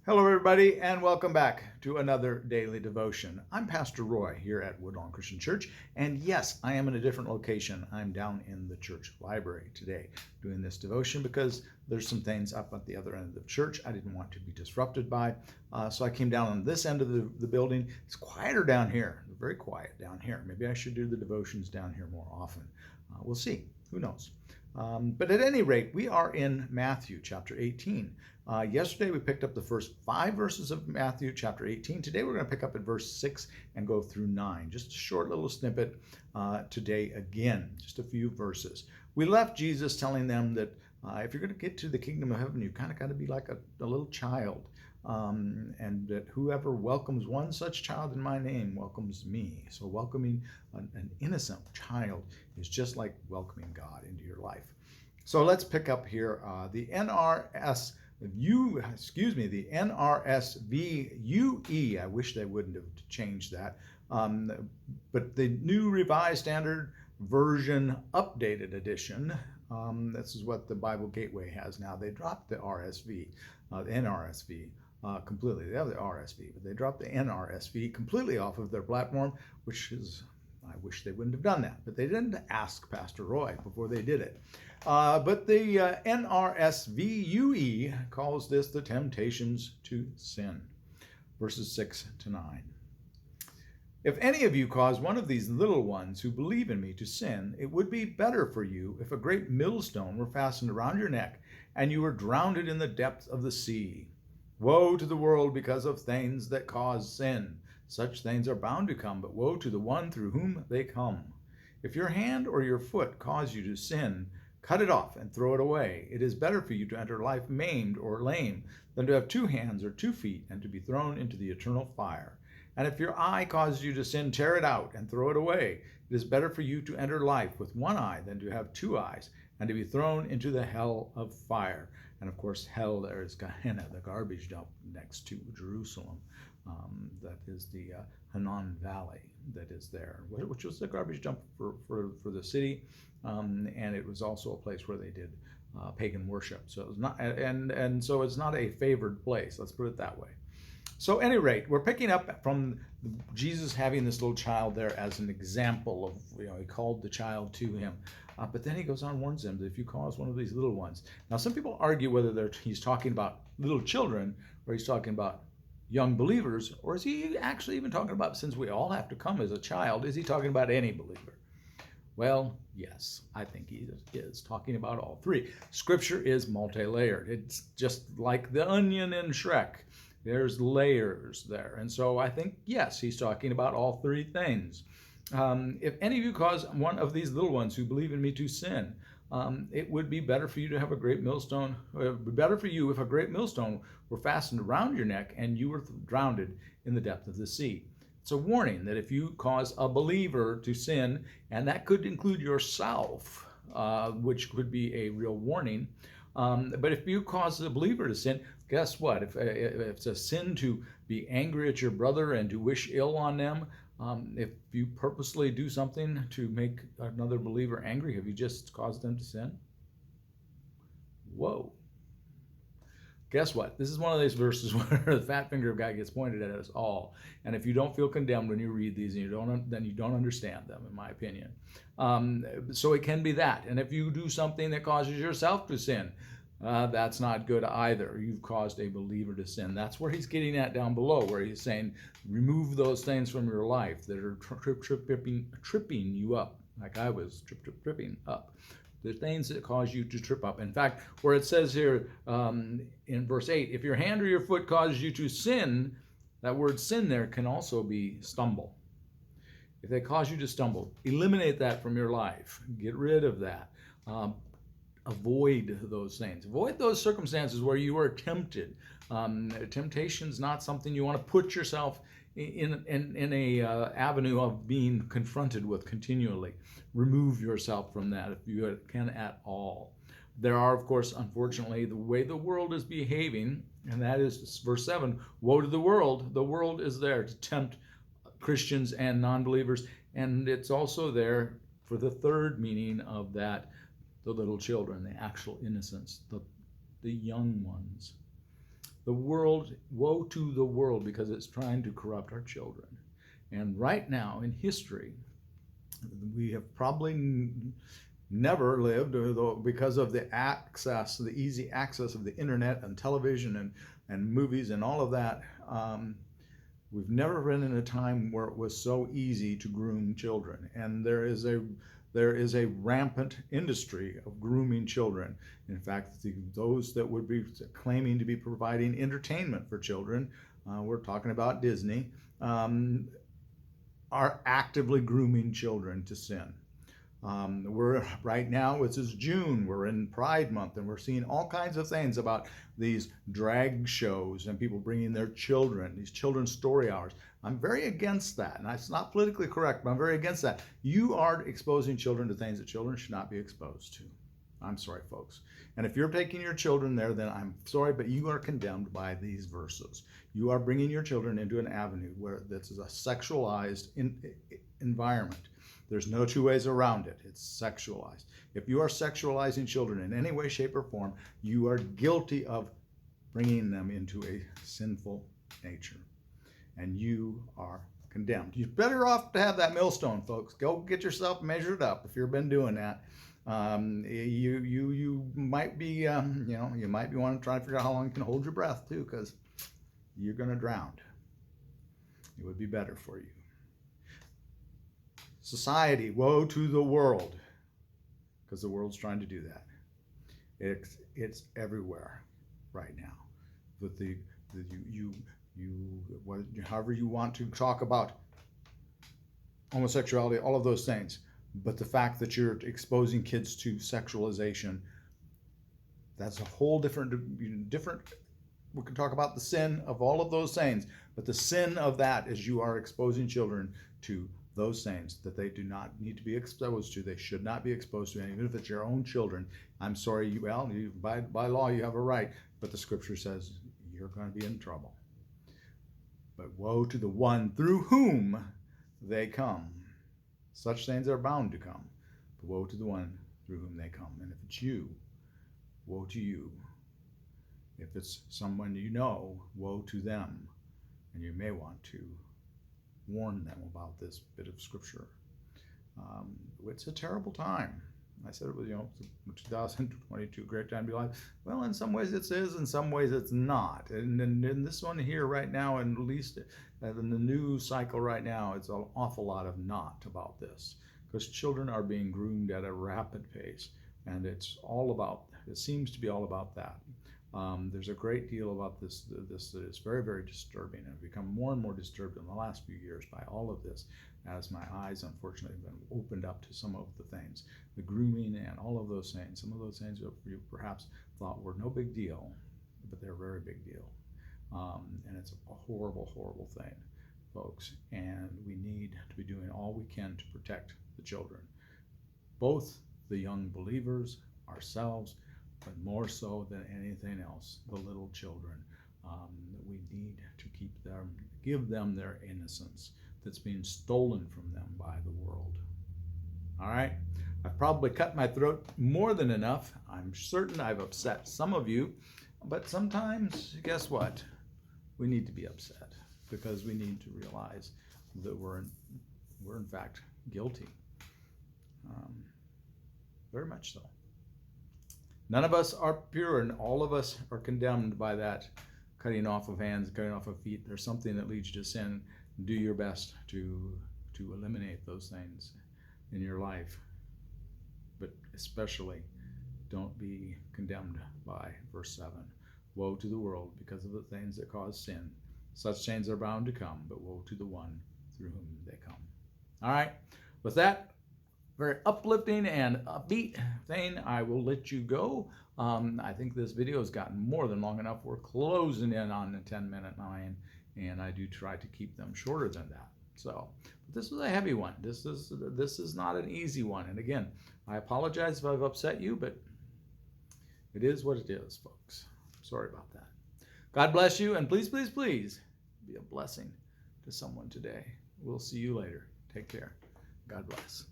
Hello, everybody, and welcome back to another daily devotion. I'm Pastor Roy here at Woodlawn Christian Church, and yes, I am in a different location. I'm down in the church library today doing this devotion because there's some things up at the other end of the church I didn't want to be disrupted by. So I came down on this end of the building. It's quieter down here, very quiet down here. Maybe I should do the devotions down here more often. We'll see. Who knows? But at any rate, we are in Matthew chapter 18. Yesterday we picked up the first 5 verses of Matthew chapter 18. Today we're going to pick up at verse 6 and go through 9. Just a short little snippet today again, just a few verses. We left Jesus telling them that if you're going to get to the kingdom of heaven, you kind of got to be like a little child. And that whoever welcomes one such child in my name welcomes me. So welcoming an innocent child is just like welcoming God into your life. So let's pick up here the NRSVUE. I wish they wouldn't have changed that. But the New Revised Standard Version Updated Edition. This is what the Bible Gateway has now. They dropped the RSV, the NRSV. Completely. They have the RSV, but they dropped the NRSV completely off of their platform, which is, I wish they wouldn't have done that, but they didn't ask Pastor Roy before they did it. But the NRSVUE calls this the temptations to sin, verses 6 to 9. If any of you cause one of these little ones who believe in me to sin, it would be better for you if a great millstone were fastened around your neck and you were drowned in the depth of the sea. Woe to the world because of things that cause sin. Such things are bound to come, but woe to the one through whom they come. If your hand or your foot cause you to sin, cut it off and throw it away. It is better for you to enter life maimed or lame than to have 2 hands or 2 feet and to be thrown into the eternal fire. And if your eye causes you to sin, tear it out and throw it away. It is better for you to enter life with 1 eye than to have 2 eyes and to be thrown into the hell of fire. And of course, hell there is Gehenna, the garbage dump next to Jerusalem. That is the Hinnom Valley that is there, which was the garbage dump for the city. And it was also a place where they did pagan worship. So it was not, and so it's not a favored place. Let's put it that way. So, at any rate, we're picking up from Jesus having this little child there as an example of, he called the child to him. But then he goes on and warns them that if you cause one of these little ones. Now, some people argue whether he's talking about little children or he's talking about young believers, or is he actually even talking about, since we all have to come as a child, is he talking about any believer? Well, yes, I think he is talking about all 3. Scripture is multi-layered. It's just like the onion in Shrek. There's layers there. And so I think, yes, he's talking about all 3 things. If any of you cause one of these little ones who believe in me to sin, it would be better for you to have a great millstone. It would be better for you if a great millstone were fastened around your neck and you were drowned in the depth of the sea. It's a warning that if you cause a believer to sin, and that could include yourself, which could be a real warning. But if you cause a believer to sin, guess what? If it's a sin to be angry at your brother and to wish ill on them, if you purposely do something to make another believer angry, have you just caused them to sin? Whoa. Guess what? This is one of those verses where the fat finger of God gets pointed at us all. And if you don't feel condemned when you read these, and then you don't understand them, in my opinion. So it can be that. And if you do something that causes yourself to sin, that's not good either. You've caused a believer to sin. That's where he's getting at down below, where he's saying, remove those things from your life that are tripping you up, like I was tripping up. The things that cause you to trip up. In fact, where it says here in verse 8, if your hand or your foot causes you to sin, that word sin there can also be stumble. If they cause you to stumble, eliminate that from your life. Get rid of that. Avoid those things. Avoid those circumstances where you are tempted. Temptation's not something you want to put yourself in a avenue of being confronted with continually. Remove yourself from that if you can at all. There are, of course, unfortunately, the way the world is behaving, and that is verse 7, woe to the world. The world is there to tempt Christians and non-believers, and it's also there for the third meaning of that, the little children, the actual innocents, the young ones. The world, woe to the world, because it's trying to corrupt our children. And right now in history, we have probably never lived, because of the access, the easy access of the internet and television and movies and all of that. We've never been in a time where it was so easy to groom children, and there is a rampant industry of grooming children. In fact, those that would be claiming to be providing entertainment for children, we're talking about Disney, are actively grooming children to sin. We're right now, this is June, we're in Pride Month, and we're seeing all kinds of things about these drag shows and people bringing their children, these children's story hours. I'm very against that, and it's not politically correct, but I'm very against that. You are exposing children to things that children should not be exposed to. I'm sorry, folks. And if you're taking your children there, then I'm sorry, but you are condemned by these verses. You are bringing your children into an avenue where this is a sexualized environment. There's no two ways around it. It's sexualized. If you are sexualizing children in any way, shape, or form, you are guilty of bringing them into a sinful nature. And you are condemned. You're better off to have that millstone, folks. Go get yourself measured up if you've been doing that. You might be, you might be wanting to try to figure out how long you can hold your breath too, because you're going to drown. It would be better for you. Society, woe to the world, because the world's trying to do that. It's everywhere right now. With however you want to talk about homosexuality, all of those things, but the fact that you're exposing kids to sexualization, that's a whole different. We can talk about the sin of all of those things, but the sin of that is you are exposing children to those things that they do not need to be exposed to. They should not be exposed to, even if it's your own children. I'm sorry, by law you have a right, but the scripture says you're going to be in trouble. But woe to the one through whom they come. Such things are bound to come, but woe to the one through whom they come. And if it's you, woe to you. If it's someone you know, woe to them. And you may want to warn them about this bit of scripture. It's a terrible time. I said it was, 2022, great time to be alive. Well, in some ways it is, in some ways it's not. And in this one here right now, and at least in the news cycle right now, it's an awful lot of not about this, because children are being groomed at a rapid pace, and it seems to be all about that. There's a great deal about this that is very, very disturbing, and I've become more and more disturbed in the last few years by all of this, as my eyes unfortunately have been opened up to some of the things, the grooming and all of those things. Some of those things that you perhaps thought were no big deal, but they're a very big deal. And it's a horrible, horrible thing, folks, and we need to be doing all we can to protect the children, both the young believers, ourselves, but more so than anything else, the little children. We need to give them their innocence that's being stolen from them by the world. All right? I've probably cut my throat more than enough. I'm certain I've upset some of you, but sometimes, guess what? We need to be upset, because we need to realize that we're in fact guilty. Very much so. None of us are pure, and all of us are condemned by that cutting off of hands, cutting off of feet. There's something that leads you to sin. Do your best to eliminate those things in your life. But especially, don't be condemned by verse 7. Woe to the world because of the things that cause sin. Such things are bound to come, but woe to the one through whom they come. All right. With that very uplifting and upbeat thing, I will let you go. I think this video has gotten more than long enough. We're closing in on the 10-minute line, and I do try to keep them shorter than that. So, but this was a heavy one. This is not an easy one. And again, I apologize if I've upset you, but it is what it is, folks. Sorry about that. God bless you, and please, please, please be a blessing to someone today. We'll see you later. Take care. God bless.